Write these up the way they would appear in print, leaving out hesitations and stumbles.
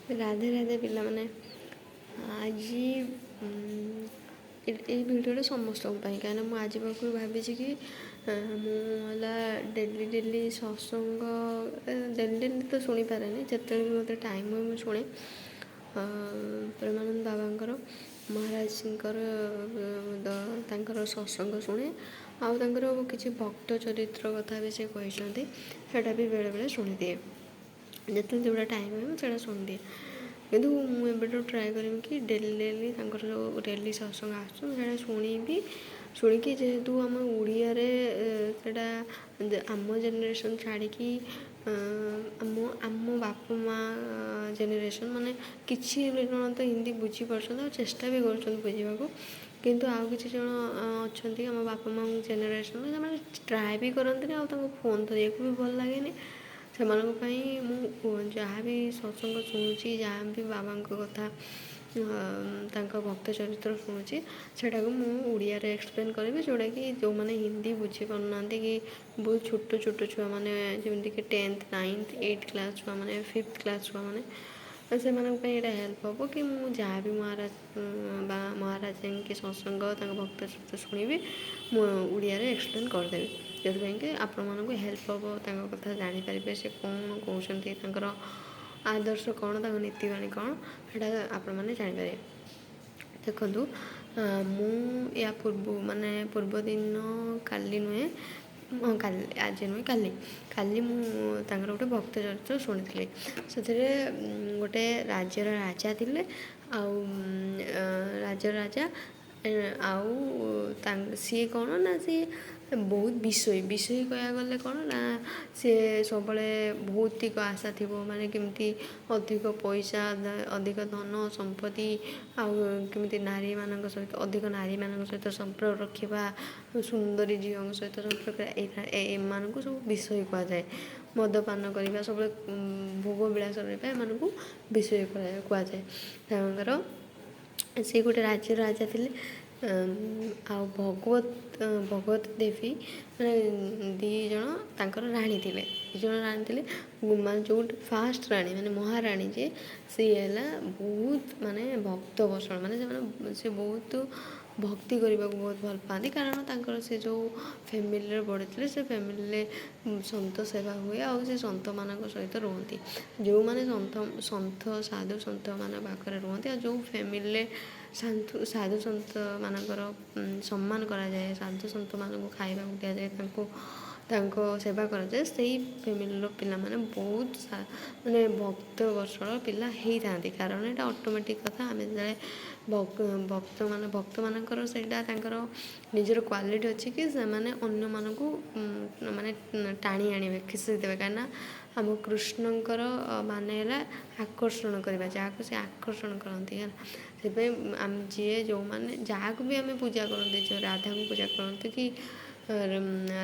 ରାଧେ ରାଧେ ପିଲାମାନେ। ଆଜି ଏଇ ଭିଡ଼ିଓଟା ସମସ୍ତଙ୍କ ପାଇଁ, କାହିଁକିନା ମୁଁ ଆଜି ପାଖରୁ ଭାବିଛି କି ମୁଁ ହେଲା ଡେଲି ସତ୍ସଙ୍ଗ ଡେଲି ତ ଶୁଣିପାରେନି, ଯେତେବେଳେ ବି ମୋତେ ଟାଇମ୍ ହୁଏ ମୁଁ ଶୁଣେ। ପ୍ରେମାନନ୍ଦ ବାବାଙ୍କର, ମହାରାଜଙ୍କର ତାଙ୍କର ସତ୍ସଙ୍ଗ ଶୁଣେ। ଆଉ ତାଙ୍କର କିଛି ଭକ୍ତ ଚରିତ୍ର କଥା ବି ସେ କହିଛନ୍ତି, ସେଇଟା ବି ବେଳେବେଳେ ଶୁଣିଦିଏ। ଯେତେବେଳେ ଯେଉଁଟା ଟାଇମ୍ ହୁଏ ମୁଁ ସେଇଟା ଶୁଣିଦିଏ। କିନ୍ତୁ ମୁଁ ଏବେଠୁ ଟ୍ରାଏ କରିବି କି ଡେଲି ତାଙ୍କର ଯେଉଁ ଡେଲି ସତ୍ସଙ୍ଗ ଆସୁଛି ମୁଁ ସେଇଟା ଶୁଣିବି। ଶୁଣିକି ଯେହେତୁ ଆମ ଓଡ଼ିଆରେ ସେଇଟା ଆମ ଜେନେରେସନ୍ ଛାଡ଼ିକି ଆମ ବାପା ମା ଜେନେରେସନ୍ ମାନେ କିଛି ଜଣ ତ ହିନ୍ଦୀ ବୁଝିପାରୁଛନ୍ତି ଆଉ ଚେଷ୍ଟା ବି କରୁଛନ୍ତି ବୁଝିବାକୁ। କିନ୍ତୁ ଆଉ କିଛି ଜଣ ଅଛନ୍ତି ଆମ ବାପା ମାଆଙ୍କ ଜେନେରେସନ୍, ସେମାନେ ଟ୍ରାଏ ବି କରନ୍ତିନି ଆଉ ତାଙ୍କୁ ଫୋନ୍ ଧରିବାକୁ ବି ଭଲ ଲାଗେନି। ସେମାନଙ୍କ ପାଇଁ ମୁଁ ଯାହା ବି ସତ୍ସଙ୍ଗ ଶୁଣୁଛି, ଯାହା ବି ବାବାଙ୍କ କଥା ତାଙ୍କ ଭକ୍ତ ଚରିତ୍ର ଶୁଣୁଛି, ସେଇଟାକୁ ମୁଁ ଓଡ଼ିଆରେ ଏକ୍ସପ୍ଲେନ୍ କରିବି, ଯେଉଁଟାକି ଯେଉଁମାନେ ହିନ୍ଦୀ ବୁଝିପାରୁନାହାନ୍ତି କି ବହୁତ ଛୋଟ ଛୁଆମାନେ, ଯେମିତିକି 10th 9th 8th କ୍ଲାସ୍ ଛୁଆମାନେ, 5th କ୍ଲାସ୍ ଛୁଆମାନେ, ସେମାନଙ୍କ ପାଇଁ ଏଇଟା ହେଲ୍ପ ହେବ କି ମୁଁ ଯାହା ବି ମହାରାଜାଙ୍କ ସତ୍ସଙ୍ଗ ତାଙ୍କ ଭକ୍ତ ଚରିତ୍ର ଶୁଣିବି ମୁଁ ଓଡ଼ିଆରେ ଏକ୍ସପ୍ଲେନ୍ କରିଦେବି, ଯେଉଁଥିପାଇଁ କି ଆପଣମାନଙ୍କୁ ହେଲ୍ପ ହେବ, ତାଙ୍କ କଥା ଜାଣିପାରିବେ ସେ କ'ଣ କହୁଛନ୍ତି, ତାଙ୍କର ଆଦର୍ଶ କ'ଣ, ତାଙ୍କ ନୀତିବାଣୀ କ'ଣ, ସେଇଟା ଆପଣମାନେ ଜାଣିପାରିବେ। ଦେଖନ୍ତୁ, ମୁଁ ୟା ପୂର୍ବ ଦିନ କାଲି ନୁହେଁ, ଆଜି ନୁହେଁ କାଲି ମୁଁ ତାଙ୍କର ଗୋଟେ ଭକ୍ତ ଚରିତ୍ର ଶୁଣିଥିଲି। ସେଥିରେ ଗୋଟେ ରାଜ୍ୟର ରାଜା ଥିଲେ, ଆଉ ରାଜା ଆଉ ସିଏ କ'ଣ ନା ସିଏ ବହୁତ ବିଷୟୀ କହିବାକୁ ଗଲେ କ'ଣ ନା ସିଏ ସବୁବେଳେ ଭୌତିକ ଆଶା ଥିବ, ମାନେ କେମିତି ଅଧିକ ପଇସା, ଅଧିକ ଧନ ସମ୍ପତ୍ତି, ଆଉ କେମିତି ଅଧିକ ନାରୀମାନଙ୍କ ସହିତ ସମ୍ପର୍କ ରଖିବା, ସୁନ୍ଦରୀ ଝିଅଙ୍କ ସହିତ ସମ୍ପର୍କ, ଏମାନଙ୍କୁ ସବୁ ବିଷୟୀ କୁହାଯାଏ। ମଦପାନ କରିବା, ସବୁବେଳେ ଭୋଗ ବିଳାସ କରିବା, ଏମାନଙ୍କୁ ବିଷୟୀ କୁହାଯାଏ। ତାଙ୍କର ସେ ଗୋଟେ ରାଜ୍ୟର ରାଜା ଥିଲେ। ଆଉ ଭଗବତ ଦେବୀ ମାନେ ଦୁଇ ଜଣ ତାଙ୍କର ରାଣୀ ଥିଲେ। ମାନେ ଯେଉଁଠି ଫାଷ୍ଟ ରାଣୀ ମାନେ ମହାରାଣୀ ଯେ ସିଏ ହେଲା ବହୁତ ମାନେ ଭକ୍ତ ବତ୍ସଳ, ମାନେ ସେ ବହୁତ ଭକ୍ତି କରିବାକୁ ବହୁତ ଭଲ ପାଆନ୍ତି, କାରଣ ତାଙ୍କର ସେ ଯେଉଁ ଫ୍ୟାମିଲିରେ ବଢ଼ିଥିଲେ, ସେ ଫ୍ୟାମିଲିରେ ସନ୍ଥ ସେବା ହୁଏ, ଆଉ ସେ ସନ୍ଥମାନଙ୍କ ସହିତ ରୁହନ୍ତି। ଯେଉଁମାନେ ସାଧୁ ସନ୍ଥମାନଙ୍କ ପାଖରେ ରୁହନ୍ତି, ଆଉ ଯେଉଁ ଫ୍ୟାମିଲିରେ ସାଧୁ ସନ୍ଥମାନଙ୍କର ସମ୍ମାନ କରାଯାଏ, ସାଧୁ ସନ୍ଥମାନଙ୍କୁ ଖାଇବାକୁ ଦିଆଯାଏ, ତାଙ୍କ ସେବା କରାଯାଏ, ସେଇ ଫ୍ୟାମିଲିର ପିଲାମାନେ ବହୁତ ମାନେ ଭକ୍ତ ବତ୍ସଳ ପିଲା ହେଇଥାନ୍ତି। କାରଣ ଏଇଟା ଅଟୋମେଟିକ୍ କଥା, ଆମେ ଯେତେବେଳେ ଭକ୍ତମାନଙ୍କର ସେଇଟା ତାଙ୍କର ନିଜର କ୍ୱାଲିଟି ଅଛି କି ସେମାନେ ଅନ୍ୟମାନଙ୍କୁ ମାନେ ଟାଣି ଆଣିବେ, ଖୁସି ଦେବେ। କାହିଁକିନା ଆମ କୃଷ୍ଣଙ୍କର ମାନେ ହେଲା ଆକର୍ଷଣ କରିବା, ଯାହାକୁ ସେ ଆକର୍ଷଣ କରନ୍ତି ହେଲା। ସେଥିପାଇଁ ଯେଉଁମାନେ ଯାହାକୁ ବି ଆମେ ପୂଜା କରନ୍ତି, ରାଧାକୁ ପୂଜା କରନ୍ତି କି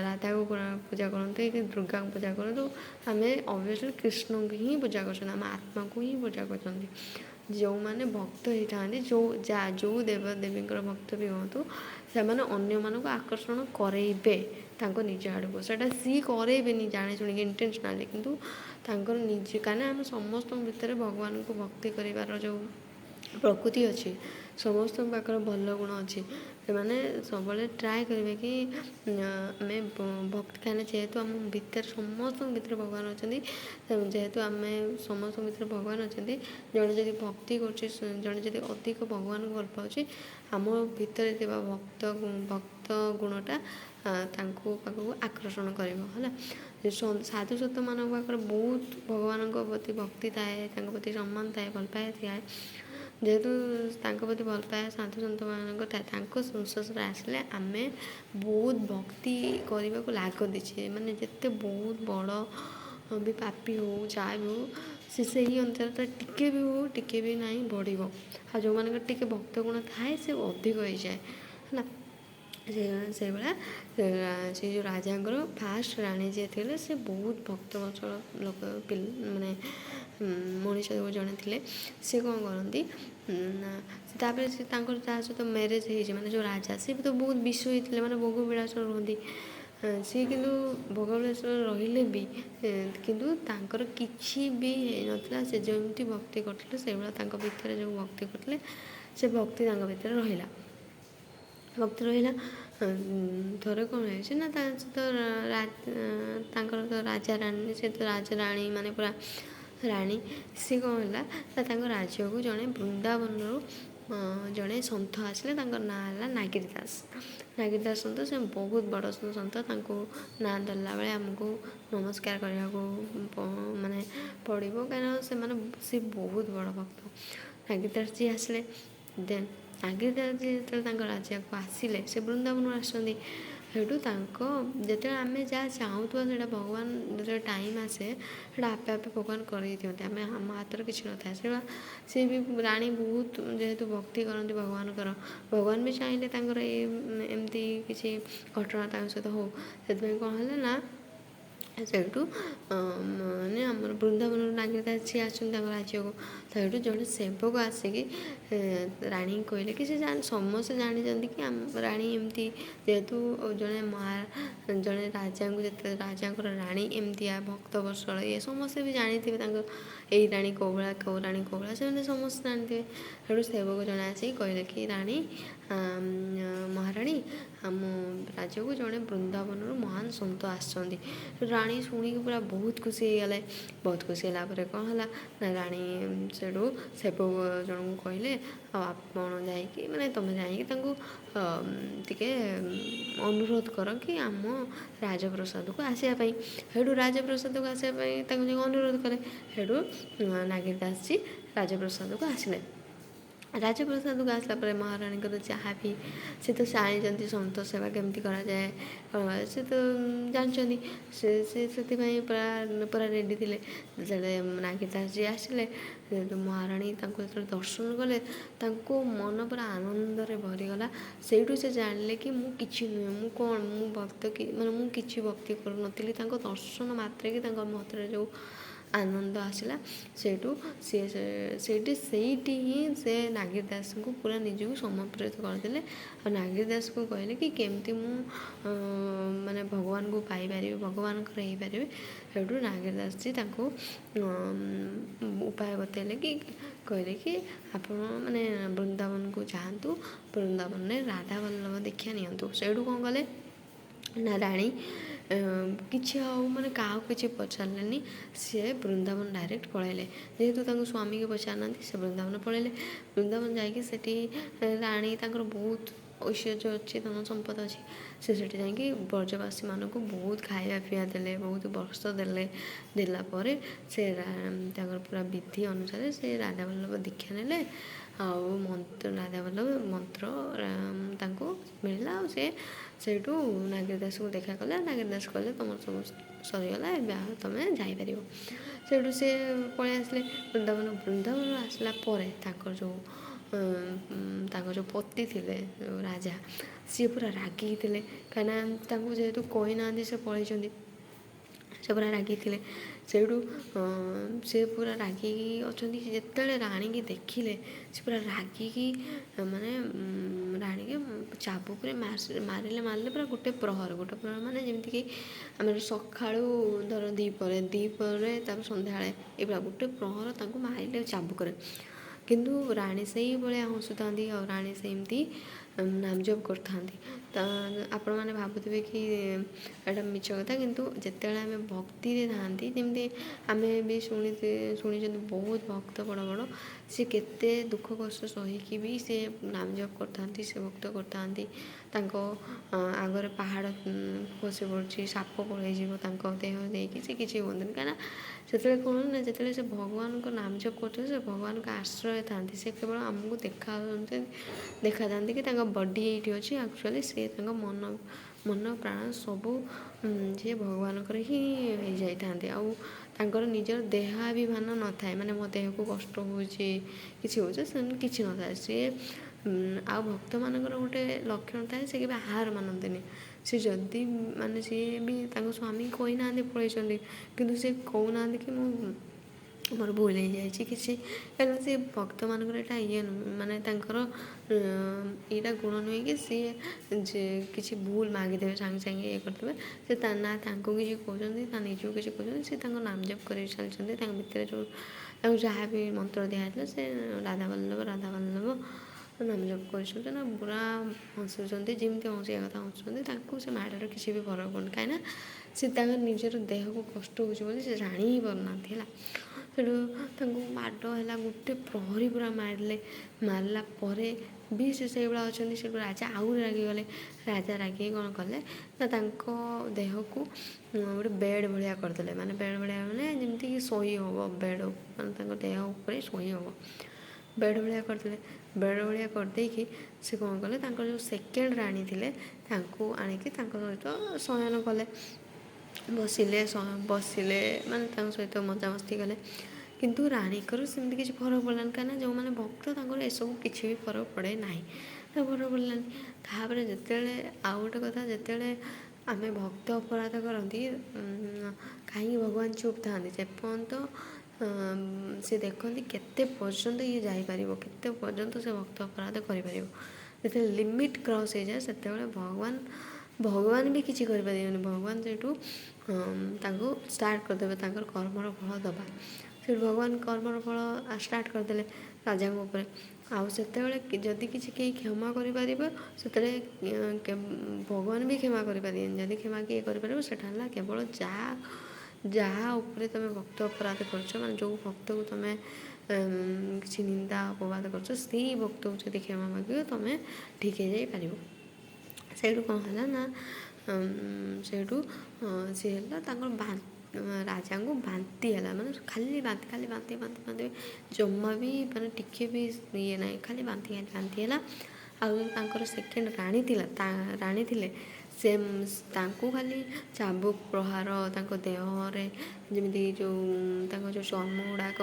ରାଧାକୁ ପୂଜା କରନ୍ତି କି ଦୁର୍ଗାଙ୍କୁ ପୂଜା କରନ୍ତୁ, ଆମେ ଅବଭିୟସ୍ଲି କୃଷ୍ଣଙ୍କୁ ହିଁ ପୂଜା କରୁଛନ୍ତି, ଆମ ଆତ୍ମାକୁ ହିଁ ପୂଜା କରୁଛନ୍ତି। ଯେଉଁମାନେ ଭକ୍ତ ହେଇଥାନ୍ତି, ଯେଉଁ ଦେବଦେବୀଙ୍କର ଭକ୍ତ ବି ହୁଅନ୍ତୁ, ସେମାନେ ଅନ୍ୟମାନଙ୍କୁ ଆକର୍ଷଣ କରେଇବେ ତାଙ୍କ ନିଜ ଆଡ଼କୁ। ସେଇଟା ସିଏ କରେଇବେନି ଜାଣି ଶୁଣିକି ଇଣ୍ଟେନସନାଲି, କିନ୍ତୁ ତାଙ୍କର କାହିଁକିନା ଆମେ ସମସ୍ତଙ୍କ ଭିତରେ ଭଗବାନଙ୍କୁ ଭକ୍ତି କରିବାର ଯେଉଁ ପ୍ରକୃତି ଅଛି, ସମସ୍ତଙ୍କ ପାଖରେ ଭଲ ଗୁଣ ଅଛି। ସେମାନେ ସବୁବେଳେ ଟ୍ରାଏ କରିବେ କି ଆମେ କାହିଁକିନା ଯେହେତୁ ଆମ ଭିତରେ ସମସ୍ତଙ୍କ ଭିତରେ ଭଗବାନ ଅଛନ୍ତି, ଯେହେତୁ ଆମେ ସମସ୍ତଙ୍କ ଭିତରେ ଭଗବାନ ଅଛନ୍ତି, ଜଣେ ଯଦି ଭକ୍ତି କରୁଛି, ଜଣେ ଯଦି ଅଧିକ ଭଗବାନଙ୍କୁ ଭଲ ପାଉଛି, ଆମ ଭିତରେ ଥିବା ଭକ୍ତ ଗୁଣଟା ତାଙ୍କ ପାଖକୁ ଆକର୍ଷଣ କରିବ ହେଲା। ସାଧୁ ସନ୍ଥମାନଙ୍କ ପାଖରେ ବହୁତ ଭଗବାନଙ୍କ ପ୍ରତି ଭକ୍ତି ଥାଏ, ତାଙ୍କ ପ୍ରତି ସମ୍ମାନ ଥାଏ, ଭଲ ପାଇବା ଥାଏ। ଯେହେତୁ ତାଙ୍କ ପ୍ରତି ଭଲ ପାଇବା ସାଧୁ ସନ୍ଥମାନଙ୍କ ଥାଏ, ତାଙ୍କ ସଂସ୍ପର୍ଶରେ ଆସିଲେ ଆମେ ବହୁତ ଭକ୍ତି କରିବାକୁ ଲାଗନ୍ତି। ମାନେ ଯେତେ ବହୁତ ବଡ଼ ବି ପାପୀ ହଉ, ଯାହା ବି ହଉ, ସେ ସେହି ଅନୁସାରେ ତ ଟିକେ ବି ନାହିଁ ବଢ଼ିବ। ଆଉ ଯେଉଁମାନଙ୍କର ଟିକେ ଭକ୍ତ ଗୁଣ ଥାଏ ସେ ଅଧିକ ହେଇଯାଏ ହେଲା। ସେଇଭଳିଆ ସେ ଯେଉଁ ରାଜାଙ୍କର ଫାଷ୍ଟ ରାଣୀ ଯିଏ ଥିଲେ, ସେ ବହୁତ ଭକ୍ତ ବତ୍ସଳ ମାନେ ମଣିଷ ଜଣେ ଥିଲେ। ସେ କ'ଣ କରନ୍ତି ନା ତାପରେ ତାଙ୍କର ଯାହା ସହିତ ମ୍ୟାରେଜ୍ ହେଇଛି, ମାନେ ଯେଉଁ ରାଜା, ସେ ବି ତ ବହୁତ ବିଷୟୀ ଥିଲେ, ମାନେ ଭୋଗ ବିଳାସ ରୁହନ୍ତି। ସିଏ କିନ୍ତୁ ଭୋଗ ବିଳାସରେ ରହିଲେ ବି କିନ୍ତୁ ତାଙ୍କର କିଛି ବି ହେଇନଥିଲା। ସେ ଯେମିତି ଭକ୍ତି କରୁଥିଲେ ସେଇଭଳିଆ ତାଙ୍କ ଭିତରେ ଯେଉଁ ଭକ୍ତି କରୁଥିଲେ ସେ ଭକ୍ତି ତାଙ୍କ ଭିତରେ ରହିଲା। ଭକ୍ତି ରହିଲା। ଥରେ କ'ଣ ହେଇଛି ନା ତା ସହିତ ତାଙ୍କର ତ ରାଜା ରାଣୀ, ସେ ତ ରାଜା ରାଣୀ ମାନେ ପୁରା ରାଣୀ। ସିଏ କ'ଣ ହେଲା ନା ତାଙ୍କ ରାଜ୍ୟକୁ ଜଣେ ବୃନ୍ଦାବନରୁ ଜଣେ ସନ୍ଥ ଆସିଲେ। ତାଙ୍କ ନାଁ ହେଲା ନାଗିରୀ ଦାସ। ନାଗିରୀ ଦାସ ସନ୍ଥ, ସେ ବହୁତ ବଡ଼ ସନ୍ଥ। ତାଙ୍କୁ ନାଁ ଧରିଲା ବେଳେ ଆମକୁ ନମସ୍କାର କରିବାକୁ ମାନେ ପଡ଼ିବ, କାରଣ ସେ ବହୁତ ବଡ଼ ଭକ୍ତ। ନାଗିରୀ ଦାସ ଯିଏ ଆସିଲେ, ଦେନ୍ ନାଗିରୀ ଦାସ ଯିଏ ଯେତେବେଳେ ତାଙ୍କ ରାଜ୍ୟକୁ ଆସିଲେ, ସେ ବୃନ୍ଦାବନରୁ ଆସିଛନ୍ତି। ସେଇଠୁ ତାଙ୍କ ଯେତେବେଳେ ଆମେ ଯାହା ଚାହୁଁଥିବା ସେଇଟା ଭଗବାନ ଯେତେବେଳେ ଟାଇମ୍ ଆସେ ସେଇଟା ଆପେ ଆପେ ଭଗବାନ କରେଇ ଦିଅନ୍ତି। ଆମ ହାତରେ କିଛି ନଥାଏ। ସେଇଟା ସିଏ ବି ରାଣୀ ବହୁତ ଯେହେତୁ ଭକ୍ତି କରନ୍ତି ଭଗବାନଙ୍କର, ଭଗବାନ ବି ଚାହିଁଲେ ତାଙ୍କର ଏମିତି କିଛି ଘଟଣା ତାଙ୍କ ସହିତ ହଉ। ସେଥିପାଇଁ କ'ଣ ହେଲା ନା ସେଇଠୁ ମାନେ ଆମର ବୃନ୍ଦାବନରୁ ନାଗିରୀ ଦାସ ସିଏ ଆସୁଛନ୍ତି ତାଙ୍କ ରାଜ୍ୟକୁ। ସେଇଠୁ ଜଣେ ସେବକ ଆସିକି ରାଣୀଙ୍କୁ କହିଲେ କି ସେ ସମସ୍ତେ ଜାଣିଛନ୍ତି କି ରାଣୀ ଏମିତି, ଯେହେତୁ ଜଣେ ରାଜାଙ୍କୁ ଯେତେବେଳେ ରାଜାଙ୍କର ରାଣୀ ଏମିତିଆ ଭକ୍ତ ବର୍ଷଳ ଇଏ ସମସ୍ତେ ବି ଜାଣିଥିବେ ତାଙ୍କ ଏଇ ରାଣୀ କେଉଁ ଭଳିଆ ସେମାନେ ସମସ୍ତେ ଜାଣିଥିବେ। ସେଇଠୁ ସେବକ ଜଣେ ଆସିକି କହିଲେ କି ରାଣୀ, ମହାରାଣୀ, ଆମ ରାଜ୍ୟକୁ ଜଣେ ବୃନ୍ଦାବନରୁ ମହାନ ସନ୍ଥ ଆସିଛନ୍ତି। ରାଣୀ ଶୁଣିକି ପୁରା ବହୁତ ଖୁସି ହେଇଗଲେ। ବହୁତ ଖୁସି ହେଲା ପରେ କ'ଣ ହେଲା ନା ରାଣୀ ସେଇଠୁ ସେବକ ଜଣଙ୍କୁ କହିଲେ, ଆଉ ଆପଣ ଯାଇକି ମାନେ ତୁମେ ଯାଇକି ତାଙ୍କୁ ଟିକେ ଅନୁରୋଧ କର କି ଆମ ରାଜପ୍ରସାଦକୁ ଆସିବା ପାଇଁ। ସେଇଠୁ ରାଜପ୍ରସାଦକୁ ଆସିବା ପାଇଁ ତାଙ୍କୁ ଯାଇକି ଅନୁରୋଧ କଲେ। ସେଇଠୁ ନାଗିରୀ ଦାସଜୀ ରାଜପ୍ରସାଦକୁ ଆସିଲେ। ରାଜପ୍ରସାଦକୁ ଆସିଲା ପରେ ମହାରାଣୀଙ୍କର ଯାହା ବି, ସେ ତ ଜାଣିଛନ୍ତି ସନ୍ଥ ସେବା କେମିତି କରାଯାଏ, ସେ ତ ଜାଣିଛନ୍ତି। ସେ ସେଥିପାଇଁ ପୁରା ରେଡ଼ି ଥିଲେ। ଯେତେବେଳେ ନାଗିରୀ ଦାସଜୀ ଆସିଲେ, ମହାରାଣୀ ତାଙ୍କୁ ଯେତେବେଳେ ଦର୍ଶନ କଲେ, ତାଙ୍କୁ ମନ ପୁରା ଆନନ୍ଦରେ ଭରିଗଲା। ସେଇଠୁ ସେ ଜାଣିଲେ କି ମୁଁ କିଛି ନୁହେଁ, ମୁଁ ଭକ୍ତ ମାନେ ମୁଁ କିଛି ଭକ୍ତି କରୁନଥିଲି। ତାଙ୍କ ଦର୍ଶନ ମାତ୍ରକେ ତାଙ୍କ ମତରେ ଯେଉଁ ଆନନ୍ଦ ଆସିଲା, ସେଇଠୁ ସେଇଠି ହିଁ ସେ ନାଗିରୀ ଦାସଙ୍କୁ ପୁରା ନିଜକୁ ସମର୍ପିତ କରିଦେଲେ। ଆଉ ନାଗିରୀ ଦାସକୁ କହିଲେ କି କେମିତି ମୁଁ ମାନେ ଭଗବାନଙ୍କୁ ପାଇପାରିବି, ଭଗବାନଙ୍କର ହେଇପାରିବି। ସେଇଠୁ ନାଗିରୀ ଦାସଜୀ ତାଙ୍କୁ ଉପାୟ ବତେଇଲେ କି କହିଲେ କି ଆପଣ ମାନେ ବୃନ୍ଦାବନକୁ ଯାଆନ୍ତୁ, ବୃନ୍ଦାବନରେ ରାଧାବଲ୍ଲଭ ଦୀକ୍ଷା ନିଅନ୍ତୁ। ସେଇଠୁ କ'ଣ କଲେ ନା ରାଣୀ କିଛି ଆଉ ମାନେ କାହାକୁ କିଛି ପଚାରିଲେନି। ସିଏ ବୃନ୍ଦାବନ ଡାଇରେକ୍ଟ ପଳେଇଲେ। ଯେହେତୁ ତାଙ୍କ ସ୍ୱାମୀକି ପଚାରିନାହାନ୍ତି, ସେ ବୃନ୍ଦାବନ ପଳେଇଲେ। ବୃନ୍ଦାବନ ଯାଇକି ସେଠି ରାଣୀ ତାଙ୍କର ବହୁତ ଐଶ୍ୱର୍ଯ୍ୟ ଅଛି, ଧନ ସମ୍ପଦ ଅଛି। ସେ ସେଠି ଯାଇକି ବ୍ରଜବାସୀମାନଙ୍କୁ ବହୁତ ଖାଇବା ପିଇବା ଦେଲେ, ବହୁତ ବସ୍ତ୍ର ଦେଲା ପରେ ସେ ତାଙ୍କର ପୁରା ବିଧି ଅନୁସାରେ ସେ ରାଧାବଲ୍ଲଭ ଦୀକ୍ଷା ନେଲେ। ଆଉ ରାଧାବଲ୍ଲଭ ମନ୍ତ୍ର ତାଙ୍କୁ ମିଳିଲା। ଆଉ ସେ ସେଇଠୁ ନାଗିରୀ ଦାସକୁ ଦେଖା କଲେ। ନାଗିରୀ ଦାସ କହିଲେ ତୁମର ସବୁ ସରିଗଲା, ଏବେ ଆଉ ତୁମେ ଯାଇପାରିବ। ସେଇଠୁ ସେ ପଳେଇ ଆସିଲେ ବୃନ୍ଦାବନରୁ ଆସିଲା ପରେ ତାଙ୍କର ଯେଉଁ ପତି ଥିଲେ ରାଜା, ସିଏ ପୁରା ରାଗିକି ଥିଲେ। କାହିଁକିନା ତାଙ୍କୁ ଯେହେତୁ କହିନାହାନ୍ତି ସେ ପଳେଇଛନ୍ତି, ସେ ପୁରା ରାଗିଥିଲେ। ସେଇଠୁ ସେ ପୁରା ରାଗିକି ଅଛନ୍ତି। ଯେତେବେଳେ ରାଣୀକି ଦେଖିଲେ ସେ ପୁରା ରାଗିକି ମାନେ ରାଣୀକି ଚାବୁକରେ ମାରିଲେ ପୁରା ଗୋଟେ ପ୍ରହର ମାନେ ଯେମିତିକି ଆମର ସକାଳୁ ଧର ଦ୍ୱିପହରେ ତାପରେ ସନ୍ଧ୍ୟାବେଳେ ଏଇଭଳିଆ ଗୋଟେ ପ୍ରହର ତାଙ୍କୁ ମାରିଲେ ଚାବୁକରେ। କିନ୍ତୁ ରାଣୀ ସେଇଭଳିଆ ହସୁଥାନ୍ତି, ଆଉ ରାଣୀ ସେମିତି ନାମଜପ କରିଥାନ୍ତି। ଆପଣମାନେ ଭାବୁଥିବେ କି ଏଇଟା ମିଛ କଥା, କିନ୍ତୁ ଯେତେବେଳେ ଆମେ ଭକ୍ତିରେ ଥାଆନ୍ତି, ଯେମିତି ଆମେ ବି ଶୁଣିଛନ୍ତି ବହୁତ ଭକ୍ତ ବଡ଼ ବଡ଼, ସେ କେତେ ଦୁଃଖ କଷ୍ଟ ସହିକି ବି ସେ ନାମଜପ କରିଥାନ୍ତି, ସେ ଭକ୍ତ କରିଥାନ୍ତି। ତାଙ୍କ ଆଗରେ ପାହାଡ଼ ଖସି ପଡ଼ୁଛି, ସାପ ପଳେଇଯିବ ତାଙ୍କ ଦେହ ଦେଇକି, ସେ କିଛି ହୁଅନ୍ତିନି। କାହିଁକିନା ସେତେବେଳେ କ'ଣ ନା ଯେତେବେଳେ ସେ ଭଗବାନଙ୍କ ନାମଜପ କରୁଥିବେ, ସେ ଭଗବାନଙ୍କ ଆଶ୍ରୟ ଥାନ୍ତି। ସେ କେବଳ ଆମକୁ ଦେଖାଯାଆନ୍ତି କି ତାଙ୍କ ବଡ଼ି ଏଇଠି ଅଛି, ଆକ୍ଚୁଆଲି ସେ ତାଙ୍କ ମନ ପ୍ରାଣ ସବୁ ଯିଏ ଭଗବାନଙ୍କର ହିଁ ହେଇଯାଇଥାନ୍ତି। ଆଉ ତାଙ୍କର ନିଜର ଦେହାଭିମାନ ନଥାଏ, ମାନେ ମୋ ଦେହକୁ କଷ୍ଟ ହେଉଛି କିଛି ହେଉଛି ସେମିତି କିଛି ନଥାଏ। ସିଏ ଆଉ ଭକ୍ତମାନଙ୍କର ଗୋଟେ ଲକ୍ଷଣ ଥାଏ, ସେ କେବେ ହାର ମାନନ୍ତିନି। ସେ ଯଦି ମାନେ ସିଏ ବି ତାଙ୍କ ସ୍ୱାମୀ କହିନାହାନ୍ତି ପଳେଇଛନ୍ତି, କିନ୍ତୁ ସେ କହୁନାହାନ୍ତି କି ମୁଁ ମୋର ଭୁଲ ହେଇଯାଇଛି କିଛି, କାରଣ ସେ ଭକ୍ତମାନଙ୍କର ଏଇଟା ଇଏ ମାନେ ତାଙ୍କର ଏଇଟା ଗୁଣ ନୁହେଁ କି ସିଏ ଯେ କିଛି ଭୁଲ ମାଗିଦେବେ ସାଙ୍ଗେ ସାଙ୍ଗେ ଇଏ କରିଦେବେ। ସେ ନା ତାଙ୍କୁ କିଛି କହୁଛନ୍ତି ନା ନିଜକୁ କିଛି କହୁଛନ୍ତି, ସେ ତାଙ୍କ ନାମ ଜପ କରି ଚାଲିଛନ୍ତି। ତାଙ୍କ ଭିତରେ ଯେଉଁ ତାଙ୍କୁ ଯାହା ବି ମନ୍ତ୍ର ଦିଆହେଇଥିଲା ସେ ରାଧା ବଲ୍ଲଭ ନାମ ଜପ କରୁଛନ୍ତି ନା ପୁରା ହସୁଛନ୍ତି, ଯେମିତି ହସିବା କଥା ହସୁଛନ୍ତି। ତାଙ୍କୁ ସେ ମାଡ଼ରେ କିଛି ବି ଫରକ ପଡ଼ୁନି, କାହିଁକିନା ସେ ତାଙ୍କ ନିଜର ଦେହକୁ କଷ୍ଟ ହେଉଛି ବୋଲି ସେ ଜାଣି ହିଁ ପାରୁନାହାନ୍ତି ହେଲା। ସେଠୁ ତାଙ୍କୁ ମାଡ଼ ହେଲା, ଗୋଟେ ପ୍ରହରୀ ପୁରା ମାରିଲା ପରେ ବି ସେ ସେଇଭଳିଆ ଅଛନ୍ତି। ସେଠୁ ରାଜା ଆହୁରି ରାଗିଗଲେ। ରାଜା ରାଗିକି କ'ଣ କଲେ ନା ତାଙ୍କ ଦେହକୁ ଗୋଟେ ବେଡ଼ ଭଳିଆ କରିଦେଲେ। ମାନେ ବେଡ଼ ଭଳିଆ ମାନେ ଯେମିତିକି ଶୋଇ ହେବ, ବେଡ଼ ମାନେ ତାଙ୍କ ଦେହ ଉପରେ ଶୋଇ ହେବ, ବେଡ଼ ଭଳିଆ କରିଦେଲେ। ବେଡ଼ ଭଳିଆ କରିଦେଇକି ସେ କ'ଣ କଲେ, ତାଙ୍କର ଯେଉଁ ସେକେଣ୍ଡ ରାଣୀ ଥିଲେ ତାଙ୍କୁ ଆଣିକି ତାଙ୍କ ସହିତ ଶୟନ କଲେ, ବସିଲେ ମାନେ ତାଙ୍କ ସହିତ ମଜାମସ୍ତି କଲେ। କିନ୍ତୁ ରାଣୀଙ୍କର ସେମିତି କିଛି ଫରକ ପଡ଼ିଲାନି, କାହିଁକିନା ଯେଉଁମାନେ ଭକ୍ତ ତାଙ୍କର ଏସବୁ କିଛି ବି ଫରକ ପଡ଼େ ନାହିଁ, ତାଙ୍କୁ ଫରକ ପଡ଼ିଲାନି। ତାପରେ ଯେତେବେଳେ ଆଉ ଗୋଟେ କଥା, ଯେତେବେଳେ ଆମେ ଭକ୍ତ ଅପରାଧ କରନ୍ତି କାହିଁକି ଭଗବାନ ଚୁପ୍ ଥାଆନ୍ତି, ଯେପର୍ଯ୍ୟନ୍ତ ସେ ଦେଖନ୍ତି କେତେ ପର୍ଯ୍ୟନ୍ତ ଇଏ ଯାଇପାରିବ, କେତେ ପର୍ଯ୍ୟନ୍ତ ସେ ଭକ୍ତ ଅପରାଧ କରିପାରିବ। ଯେତେବେଳେ ଲିମିଟ୍ କ୍ରସ୍ ହେଇଯାଏ ସେତେବେଳେ ଭଗବାନ ବି କିଛି କରିପାରିବେନି। ଭଗବାନ ସେଇଠୁ ତାଙ୍କୁ ଷ୍ଟାର୍ଟ କରିଦେବେ ତାଙ୍କର କର୍ମର ଫଳ ଦେବା। ସେଇଠୁ ଭଗବାନ କର୍ମର ଫଳ ଷ୍ଟାର୍ଟ କରିଦେଲେ ରାଜାଙ୍କ ଉପରେ। ଆଉ ସେତେବେଳେ ଯଦି କିଛି କେହି କ୍ଷମା କରିପାରିବ, ସେତେବେଳେ ଭଗବାନ ବି କ୍ଷମା କରିପାରିବେନି। ଯଦି କ୍ଷମା କିଏ କରିପାରିବ, ସେଟା ହେଲା କେବଳ ଯାହା ଉପରେ ତୁମେ ଭକ୍ତ ଅପରାଧ କରୁଛ, ମାନେ ଯେଉଁ ଭକ୍ତକୁ ତୁମେ କିଛି ନିନ୍ଦା ଅପବାଦ କରୁଛ, ସେଇ ଭକ୍ତକୁ ଯଦି କ୍ଷମା ମାଗିବ ତୁମେ ଠିକ୍ ହେଇଯାଇପାରିବ। ସେଇଠୁ କ'ଣ ହେଲା ନା ସେଇଠୁ ସିଏ ହେଲା ତାଙ୍କର ରାଜାଙ୍କୁ ବାନ୍ତି ହେଲା, ମାନେ ଖାଲି ବାନ୍ତି ଜମା ବି ମାନେ ଟିକେ ବି ଇଏ ନାହିଁ, ଖାଲି ବାନ୍ତି ହେଲା। ଆଉ ତାଙ୍କର ସେକେଣ୍ଡ ରାଣୀ ଥିଲେ ସେ ତାଙ୍କୁ ଖାଲି ଚାବୁକ ପ୍ରହାର ତାଙ୍କ ଦେହରେ, ଯେମିତି ତାଙ୍କ ଯେଉଁ ଚର୍ମ ଗୁଡ଼ାକ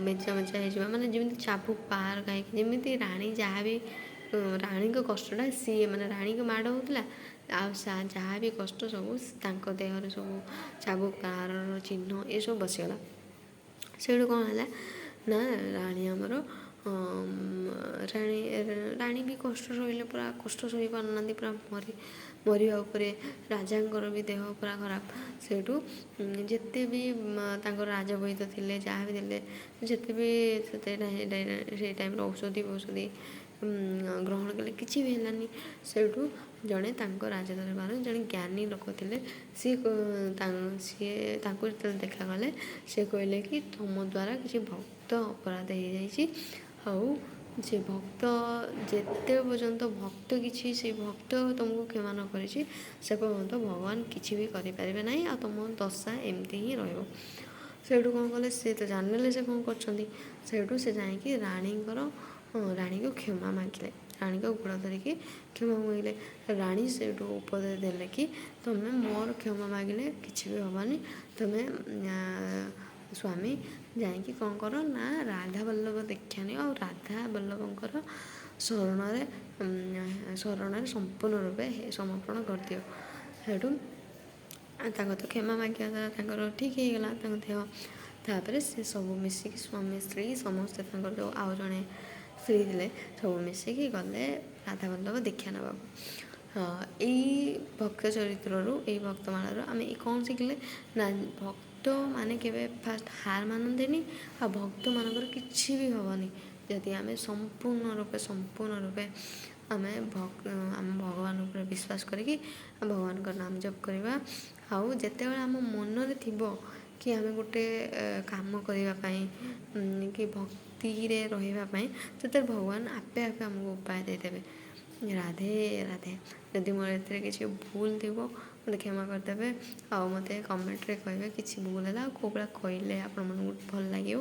ମେଞ୍ଚା ହେଇଯିବା, ମାନେ ଯେମିତି ଚାବୁକ ପାହାର ଖାଇକି, ଯେମିତି ରାଣୀ ଯାହା ବି ରାଣୀଙ୍କ କଷ୍ଟଟା ସିଏ ମାନେ ରାଣୀଙ୍କ ମାଡ଼ ହେଉଥିଲା, ଆଉ ଯାହା ବି କଷ୍ଟ ସବୁ ତାଙ୍କ ଦେହରେ ସବୁ ଚାବୁକ ପାହାରର ଚିହ୍ନ ଏସବୁ ବସିଗଲା। ସେଇଠୁ କ'ଣ ହେଲା ନା ରାଣୀ ବି କଷ୍ଟ ସହିଲେ, ପୁରା କଷ୍ଟ ସହି ପାରୁନାହାନ୍ତି, ପୁରା ମରିବା ଉପରେ। ରାଜାଙ୍କର ବି ଦେହ ପୁରା ଖରାପ। ସେଇଠୁ ଯେତେ ବି ତାଙ୍କର ରାଜବୈଦ୍ୟ ଥିଲେ, ଯାହା ବି ଥିଲେ, ଯେତେ ବି ସେଇ ଟାଇମ୍ର ଔଷଧି ଗ୍ରହଣ କଲେ କିଛି ବି ହେଲାନି। ସେଇଠୁ ଜଣେ ତାଙ୍କ ରାଜଦରବାରରେ ଜଣେ ଜ୍ଞାନୀ ଲୋକ ଥିଲେ, ସିଏ ତାଙ୍କୁ ଯେତେବେଳେ ଦେଖାଗଲେ ସେ କହିଲେ କି ତୁମ ଦ୍ୱାରା କିଛି ଭକ୍ତ ଅପରାଧ ହେଇଯାଇଛି, ଆଉ ସେ ଭକ୍ତ ଯେତେ ପର୍ଯ୍ୟନ୍ତ ସେ ଭକ୍ତ ତୁମକୁ କ୍ଷମା ନ କରିଛି, ସେ ପର୍ଯ୍ୟନ୍ତ ଭଗବାନ କିଛି ବି କରିପାରିବେ ନାହିଁ, ଆଉ ତୁମ ଦଶା ଏମିତି ହିଁ ରହିବ। ସେଇଠୁ କ'ଣ କଲେ, ସେ ତ ଜାଣିନେଲେ ସେ କ'ଣ କରୁଛନ୍ତି। ସେଇଠୁ ସେ ଯାଇକି ରାଣୀକୁ କ୍ଷମା ମାଗିଲେ, ରାଣୀଙ୍କ ଗୋଡ଼ ଧରିକି କ୍ଷମା ମାଗିଲେ। ରାଣୀ ସେଇଠୁ ଉପଦେଶ ଦେଲେ କି ତୁମେ ମୋର କ୍ଷମା ମାଗିଲେ କିଛି ବି ହେବନି, ତୁମେ ସ୍ୱାମୀ ଯାଇକି କ'ଣ କର ନା ରାଧା ବଲ୍ଲଭ ଦୀକ୍ଷା ନିଅ, ଆଉ ରାଧା ବଲ୍ଲଭଙ୍କର ଶରଣରେ ସମ୍ପୂର୍ଣ୍ଣ ରୂପେ ସମର୍ପଣ କରିଦିଅ। ସେଇଠୁ ତାଙ୍କ ତ କ୍ଷମା ମାଗିବା ଦ୍ୱାରା ତାଙ୍କର ଠିକ୍ ହେଇଗଲା ତାଙ୍କ ଦେହ। ତାପରେ ସେ ସବୁ ମିଶିକି ସ୍ୱାମୀ ସ୍ତ୍ରୀ ସମସ୍ତେ ତାଙ୍କର ଯେଉଁ ଆଉ ଜଣେ ସ୍ତ୍ରୀ ଥିଲେ ସବୁ ମିଶିକି ଗଲେ ରାଧା ବଲ୍ଲଭ ଦୀକ୍ଷା ନେବାକୁ। ଏଇ ଭକ୍ତ ଚରିତ୍ରରୁ, ଏଇ ଭକ୍ତମାଳାରୁ ଆମେ କ'ଣ ଶିଖିଲେ ନା ଭକ୍ତମାନେ କେବେ ଫାଷ୍ଟ ହାର ମାନନ୍ତିନି, ଆଉ ଭକ୍ତମାନଙ୍କର କିଛି ବି ହେବନି ଯଦି ଆମେ ସମ୍ପୂର୍ଣ୍ଣ ରୂପେ ଆମେ ଭଗବାନ ଉପରେ ବିଶ୍ୱାସ କରିକି ଭଗବାନଙ୍କ ନାମ ଜପ କରିବା। ଆଉ ଯେତେବେଳେ ଆମ ମନରେ ଥିବ କି ଆମେ ଗୋଟେ କାମ କରିବା ପାଇଁ କି ଭକ୍ତିରେ ରହିବା ପାଇଁ, ସେତେବେଳେ ଭଗବାନ ଆପେ ଆମକୁ ଉପାୟ ଦେଇଦେବେ। ରାଧେ ରାଧେ। ଯଦି ମୋର ଏଥିରେ କିଛି ଭୁଲ ଥିବ ମୋତେ କ୍ଷମା କରିଦେବେ, ଆଉ ମୋତେ କମେଣ୍ଟରେ କହିବେ କିଛି ଭୁଲ ହେଲା, ଆଉ କେଉଁ ଭଳିଆ କହିଲେ ଆପଣମାନଙ୍କୁ ଭଲ ଲାଗିବ,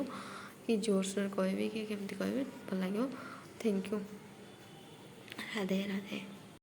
କି ଜୋରସୋର କହିବେ କି କେମିତି କହିବେ ଭଲ ଲାଗିବ। Thank you. ରାଧେ ରାଧେ।